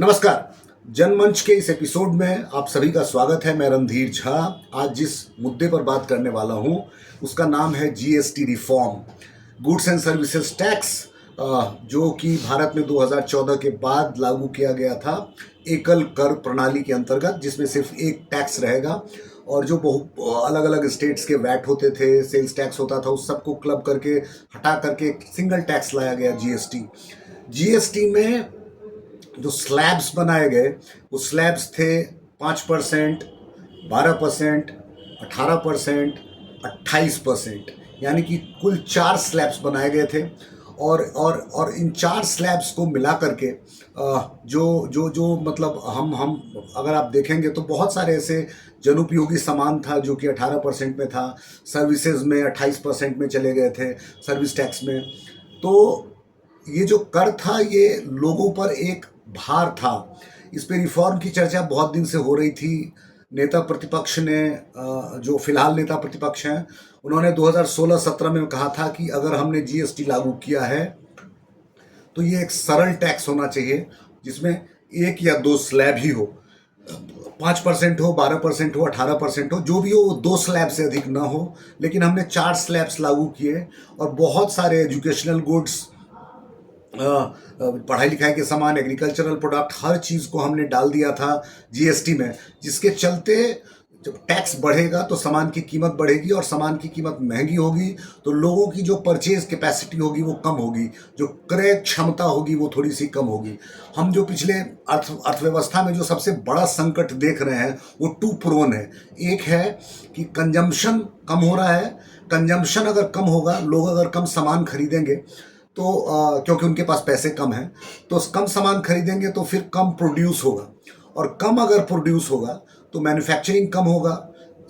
नमस्कार। जनमंच के इस एपिसोड में आप सभी का स्वागत है। मैं रणधीर झा। आज जिस मुद्दे पर बात करने वाला हूं उसका नाम है GST reform, goods and services tax, जो कि भारत में 2014 के बाद लागू किया गया था एकल कर प्रणाली के अंतर्गत, जिसमें सिर्फ एक टैक्स रहेगा और जो बहुत अलग अलग स्टेट्स के वैट होते थे, सेल्स टैक्स होता था, उस सबको क्लब करके हटा करके एक सिंगल टैक्स लाया गया जीएसटी। जीएसटी में जो स्लैब्स बनाए गए वो स्लैब्स थे 5%, 12%, 18%, 28%, यानी कि कुल 4 स्लैब्स बनाए गए थे। और इन 4 स्लैब्स को मिला करके जो जो जो मतलब हम अगर आप देखेंगे तो बहुत सारे ऐसे जनोपयोगी सामान था जो कि 18% में था, सर्विसेज में 28% में चले गए थे, सर्विस टैक्स में। तो ये जो कर था ये लोगों पर एक भार था। इस पे रिफॉर्म की चर्चा बहुत दिन से हो रही थी। नेता प्रतिपक्ष ने, जो फिलहाल नेता प्रतिपक्ष हैं, उन्होंने 2016-17 में कहा था कि अगर हमने जीएसटी लागू किया है तो ये एक सरल टैक्स होना चाहिए जिसमें 1 या 2 स्लैब ही हो, 5% हो, 12% हो, 18% हो, जो भी हो, वो 2 स्लैब से अधिक ना हो। लेकिन हमने 4 स्लैब्स लागू किए और बहुत सारे एजुकेशनल गुड्स, पढ़ाई लिखाई के सामान, एग्रीकल्चरल प्रोडक्ट, हर चीज़ को हमने डाल दिया था जीएसटी में, जिसके चलते जब टैक्स बढ़ेगा तो सामान की कीमत बढ़ेगी और सामान की कीमत महंगी होगी तो लोगों की जो परचेज कैपेसिटी होगी वो कम होगी, जो क्रय क्षमता होगी वो थोड़ी सी कम होगी। हम जो पिछले अर्थव्यवस्था में जो सबसे बड़ा संकट देख रहे हैं वो 2 प्रोन है। एक है कि कंजम्पशन कम हो रहा है। कंजम्पशन अगर कम होगा, लोग अगर कम सामान खरीदेंगे तो क्योंकि उनके पास पैसे कम हैं, तो कम सामान खरीदेंगे तो फिर कम प्रोड्यूस होगा, और कम अगर प्रोड्यूस होगा तो मैन्युफैक्चरिंग कम होगा,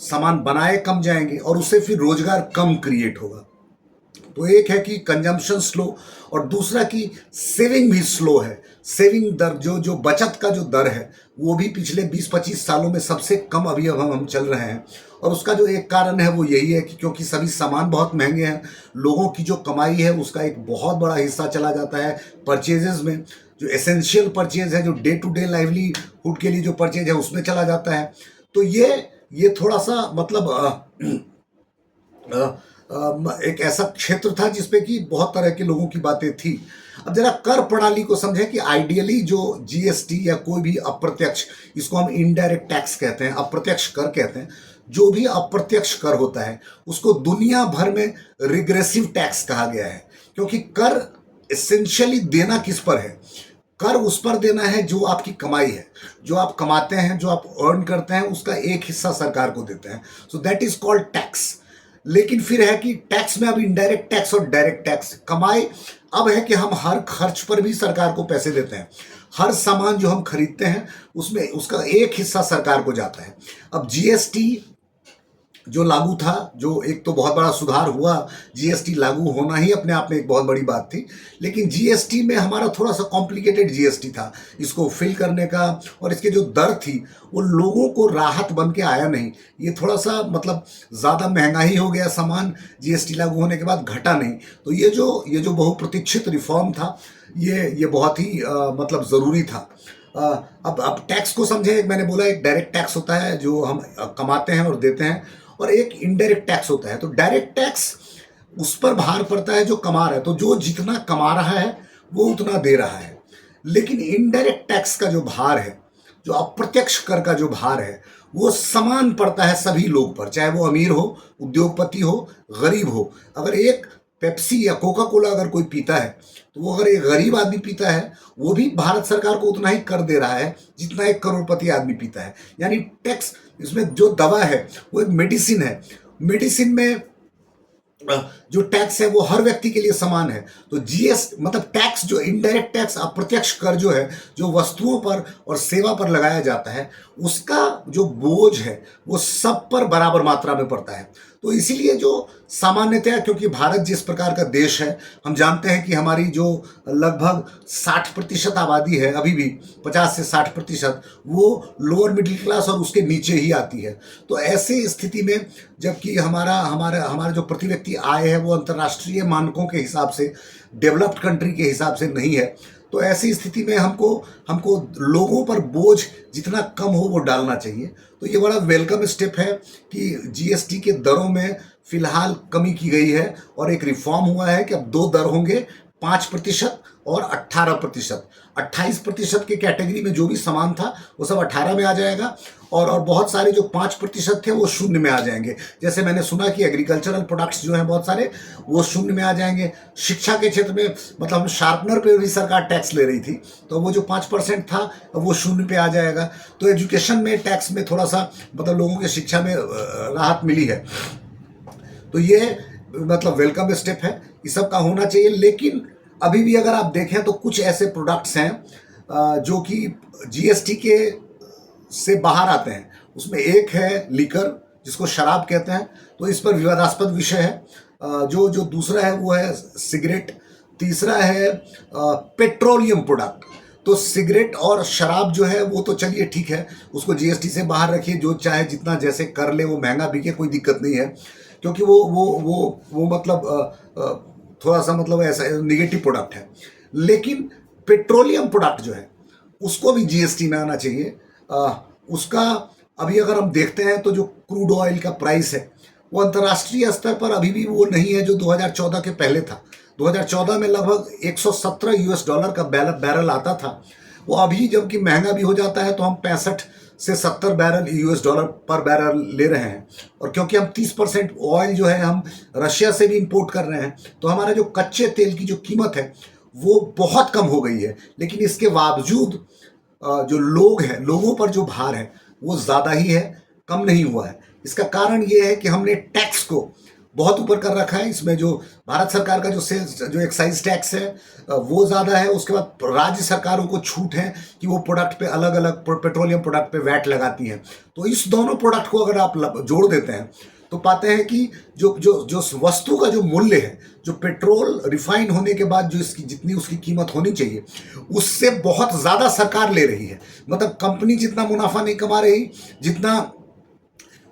सामान बनाए कम जाएंगे और उससे फिर रोजगार कम क्रिएट होगा। तो एक है कि कंजम्पशन स्लो, और दूसरा कि सेविंग भी स्लो है। सेविंग दर, जो बचत का जो दर है वो भी पिछले 20-25 सालों में सबसे कम अभी अब हम चल रहे हैं। और उसका जो एक कारण है वो यही है कि क्योंकि सभी सामान बहुत महंगे हैं, लोगों की जो कमाई है उसका एक बहुत बड़ा हिस्सा चला जाता है परचेजेस में। जो एसेंशियल परचेज है, जो डे टू डे लाइवलीहुड के लिए जो परचेज है, उसमें चला जाता है। तो ये थोड़ा सा मतलब एक ऐसा क्षेत्र था जिसपे कि बहुत तरह के लोगों की बातें थी। अब जरा कर प्रणाली को समझें कि आइडियली जो जीएसटी या कोई भी अप्रत्यक्ष, इसको हम इनडायरेक्ट टैक्स कहते हैं, अप्रत्यक्ष कर कहते हैं, जो भी अप्रत्यक्ष कर होता है उसको दुनिया भर में रिग्रेसिव टैक्स कहा गया है। क्योंकि कर एसेंशियली देना किस पर है? कर उस पर देना है जो आपकी कमाई है, जो आप कमाते हैं, जो आप अर्न करते हैं, उसका एक हिस्सा सरकार को देते हैं। So that is called tax. लेकिन फिर है कि टैक्स में अब इनडायरेक्ट टैक्स और डायरेक्ट टैक्स। कमाई अब है कि हम हर खर्च पर भी सरकार को पैसे देते हैं। हर सामान जो हम खरीदते हैं उसमें उसका एक हिस्सा सरकार को जाता है। अब जीएसटी जो लागू था, जो एक तो बहुत बड़ा सुधार हुआ, जीएसटी लागू होना ही अपने आप में एक बहुत बड़ी बात थी। लेकिन जीएसटी में हमारा थोड़ा सा कॉम्प्लिकेटेड जीएसटी था, इसको फिल करने का, और इसके जो दर थी वो लोगों को राहत बन के आया नहीं। ये थोड़ा सा मतलब ज़्यादा महंगा ही हो गया सामान, जीएसटी लागू होने के बाद घटा नहीं। तो ये जो बहुप्रतीक्षित रिफॉर्म था ये बहुत ही मतलब ज़रूरी था। अब टैक्स को समझे। मैंने बोला एक डायरेक्ट टैक्स होता है जो हम कमाते हैं और देते हैं, और एक इनडायरेक्ट टैक्स होता है। तो डायरेक्ट टैक्स उस पर भार पड़ता है जो कमा रहा है, तो जो जितना कमा रहा है वो उतना दे रहा है। लेकिन इनडायरेक्ट टैक्स का जो भार है, जो अप्रत्यक्ष कर का जो भार है, वो समान पड़ता है सभी लोग पर, चाहे वो अमीर हो, उद्योगपति हो, गरीब हो। अगर एक पेप्सी या कोका कोला अगर कोई पीता है तो वो अगर एक गरीब आदमी पीता है वो भी भारत सरकार को उतना ही कर दे रहा है जितना एक करोड़पति आदमी पीता है। यानी टैक्स, इसमें जो दवा है वो एक मेडिसिन है। मेडिसिन में जो टैक्स है वो हर व्यक्ति के लिए समान है। तो जीएस मतलब टैक्स, जो इनडायरेक्ट टैक्स, अप्रत्यक्ष कर जो है, जो वस्तुओं पर और सेवा पर लगाया जाता है, उसका जो बोझ है वो सब पर बराबर मात्रा में पड़ता है। तो इसीलिए जो सामान्यतया, क्योंकि भारत जिस प्रकार का देश है, हम जानते हैं कि हमारी जो लगभग 60% आबादी है अभी भी, 50 से 60%, वो लोअर मिडिल क्लास और उसके नीचे ही आती है। तो ऐसे स्थिति में जबकि हमारा जो प्रति व्यक्ति आय है वो अंतर्राष्ट्रीय मानकों के हिसाब से, डेवलप्ड कंट्री के हिसाब से नहीं है, तो ऐसी स्थिति में हमको हमको लोगों पर बोझ जितना कम हो वो डालना चाहिए। तो ये बड़ा वेलकम स्टेप है कि जीएसटी के दरों में फिलहाल कमी की गई है और एक रिफॉर्म हुआ है कि अब दो दर होंगे, 5% और 18%। 28% के कैटेगरी में जो भी सामान था वो सब 18 में आ जाएगा और बहुत सारे जो 5% थे वो शून्य में आ जाएंगे। जैसे मैंने सुना कि एग्रीकल्चरल प्रोडक्ट्स जो हैं बहुत सारे वो शून्य में आ जाएंगे। शिक्षा के क्षेत्र में मतलब हम शार्पनर पे भी सरकार टैक्स ले रही थी, तो वो जो 5% था वो शून्य पे आ जाएगा। तो एजुकेशन में टैक्स में थोड़ा सा मतलब लोगों की शिक्षा में राहत मिली है। तो ये मतलब वेलकम स्टेप है, ये सब का होना चाहिए। लेकिन अभी भी अगर आप देखें तो कुछ ऐसे प्रोडक्ट्स हैं जो कि जीएसटी के से बाहर आते हैं। उसमें एक है लीकर, जिसको शराब कहते हैं, तो इस पर विवादास्पद विषय है। जो दूसरा है वो है सिगरेट, तीसरा है पेट्रोलियम प्रोडक्ट। तो सिगरेट और शराब जो है वो तो चलिए ठीक है, उसको जीएसटी से बाहर रखिए, जो चाहे जितना जैसे कर ले, वो महंगा बिके, कोई दिक्कत नहीं है, क्योंकि वो मतलब थोड़ा सा मतलब ऐसा निगेटिव प्रोडक्ट है। लेकिन पेट्रोलियम प्रोडक्ट जो है उसको भी जीएसटी में आना चाहिए। उसका अभी अगर हम देखते हैं तो जो क्रूड ऑयल का प्राइस है वो अंतर्राष्ट्रीय स्तर पर अभी भी वो नहीं है जो 2014 के पहले था। 2014 में लगभग $117 का बैरल आता था। वो अभी जबकि महंगा भी हो जाता है तो हम 65 से 70 बैरल $US पर बैरल ले रहे हैं। और क्योंकि हम 30% ऑयल जो है हम रशिया से भी इंपोर्ट कर रहे हैं, तो हमारा जो कच्चे तेल की जो कीमत है वो बहुत कम हो गई है। लेकिन इसके बावजूद जो लोग हैं, लोगों पर जो भार है वो ज़्यादा ही है, कम नहीं हुआ है। इसका कारण ये है कि हमने टैक्स को बहुत ऊपर कर रखा है। इसमें जो भारत सरकार का जो सेल्स जो एक्साइज टैक्स है वो ज़्यादा है। उसके बाद राज्य सरकारों को छूट है कि वो प्रोडक्ट पे अलग अलग पेट्रोलियम प्रोडक्ट पे वैट लगाती हैं। तो इस दोनों प्रोडक्ट को अगर आप जोड़ देते हैं तो पाते हैं कि जो जो जो वस्तु का जो मूल्य है, जो पेट्रोल रिफाइन होने के बाद जो इसकी जितनी उसकी कीमत होनी चाहिए उससे बहुत ज़्यादा सरकार ले रही है। मतलब कंपनी जितना मुनाफा नहीं कमा रही, जितना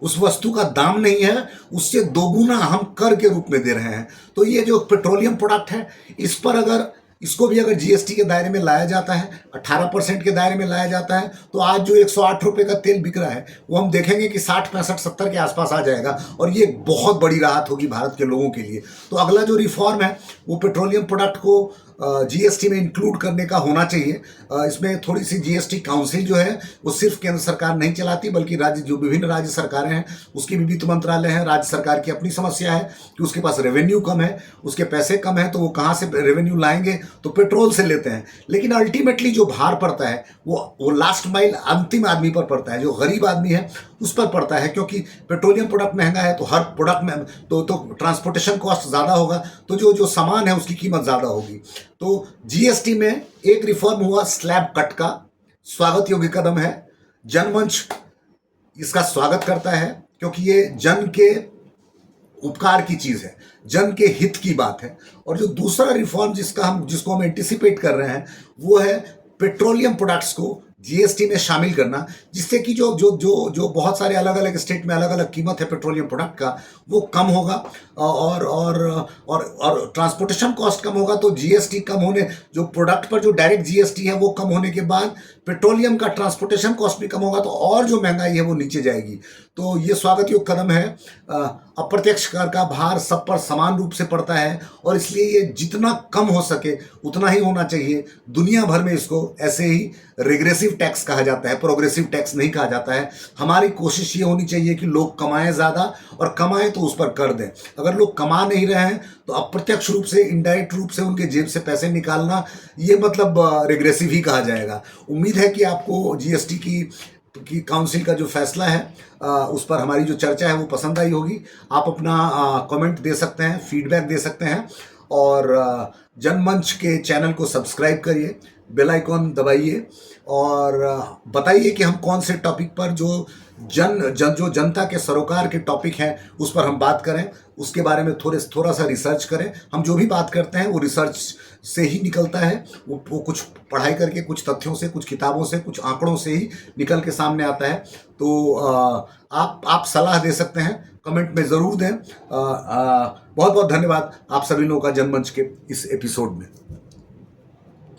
उस वस्तु का दाम नहीं है, उससे दोगुना हम कर के रूप में दे रहे हैं। तो ये जो पेट्रोलियम प्रोडक्ट है, इस पर अगर इसको भी अगर जीएसटी के दायरे में लाया जाता है, 18% के दायरे में लाया जाता है, तो आज जो 108 रुपये का तेल बिक रहा है वो हम देखेंगे कि 60, 65, 70 के आसपास आ जाएगा। और ये बहुत बड़ी राहत होगी भारत के लोगों के लिए। तो अगला जो रिफॉर्म है वो पेट्रोलियम प्रोडक्ट को जीएसटी में इंक्लूड करने का होना चाहिए। इसमें थोड़ी सी जीएसटी काउंसिल जो है वो सिर्फ केंद्र सरकार नहीं चलाती, बल्कि राज्य जो विभिन्न राज्य सरकारें हैं उसकी भी वित्त मंत्रालय है। राज्य सरकार की अपनी समस्या है कि उसके पास रेवेन्यू कम है, उसके पैसे कम है, तो वो कहाँ से रेवेन्यू लाएंगे, तो पेट्रोल से लेते हैं। लेकिन अल्टीमेटली जो भार पड़ता है वो लास्ट माइल अंतिम आदमी पर पड़ता है, जो गरीब आदमी है उस पर पड़ता है। क्योंकि पेट्रोलियम प्रोडक्ट महंगा है तो हर प्रोडक्ट में तो ट्रांसपोर्टेशन कॉस्ट ज़्यादा होगा, तो जो सामान है उसकी कीमत ज़्यादा होगी। तो जीएसटी में एक रिफॉर्म हुआ स्लैब कट का, स्वागत योग्य कदम है। जनमंच इसका स्वागत करता है क्योंकि ये जन के उपकार की चीज़ है, जन के हित की बात है। और जो दूसरा रिफॉर्म जिसको हम एंटिसिपेट कर रहे हैं वो है पेट्रोलियम प्रोडक्ट्स को जीएसटी में शामिल करना, जिससे कि जो जो जो जो बहुत सारे अलग अलग स्टेट में अलग अलग कीमत है पेट्रोलियम प्रोडक्ट का वो कम होगा और ट्रांसपोर्टेशन कॉस्ट कम होगा। तो जीएसटी कम होने, जो प्रोडक्ट पर जो डायरेक्ट जीएसटी है वो कम होने के बाद पेट्रोलियम का ट्रांसपोर्टेशन कॉस्ट भी कम होगा, तो और जो महंगाई है वो नीचे जाएगी। तो ये स्वागत योग्य कदम है। अप्रत्यक्ष कर का भार सब पर समान रूप से पड़ता है और इसलिए ये जितना कम हो सके उतना ही होना चाहिए। दुनिया भर में इसको ऐसे ही रिग्रेसिव टैक्स कहा जाता है, प्रोग्रेसिव टैक्स नहीं कहा जाता है। हमारी कोशिश ये होनी चाहिए कि लोग कमाएं ज़्यादा और कमाएं तो उस पर कर दें। अगर लोग कमा नहीं रहे हैं तो अप्रत्यक्ष रूप से, इनडायरेक्ट रूप से उनके जेब से पैसे निकालना, ये मतलब रिग्रेसिव ही कहा जाएगा। उम्मीद है कि आपको जीएसटी की काउंसिल का जो फैसला है उस पर हमारी जो चर्चा है वो पसंद आई होगी। आप अपना कमेंट दे सकते हैं, फीडबैक दे सकते हैं और जनमंच के चैनल को सब्सक्राइब करिए, बेल आइकॉन दबाइए और बताइए कि हम कौन से टॉपिक पर जो जनता के सरोकार के टॉपिक हैं उस पर हम बात करें, उसके बारे में थोड़ा सा रिसर्च करें। हम जो भी बात करते हैं वो रिसर्च से ही निकलता है, वो कुछ पढ़ाई करके, कुछ तथ्यों से, कुछ किताबों से, कुछ आंकड़ों से ही निकल के सामने आता है। तो आप सलाह दे सकते हैं, कमेंट में ज़रूर दें। बहुत बहुत धन्यवाद आप सभी लोगों का जनमंच के इस एपिसोड में।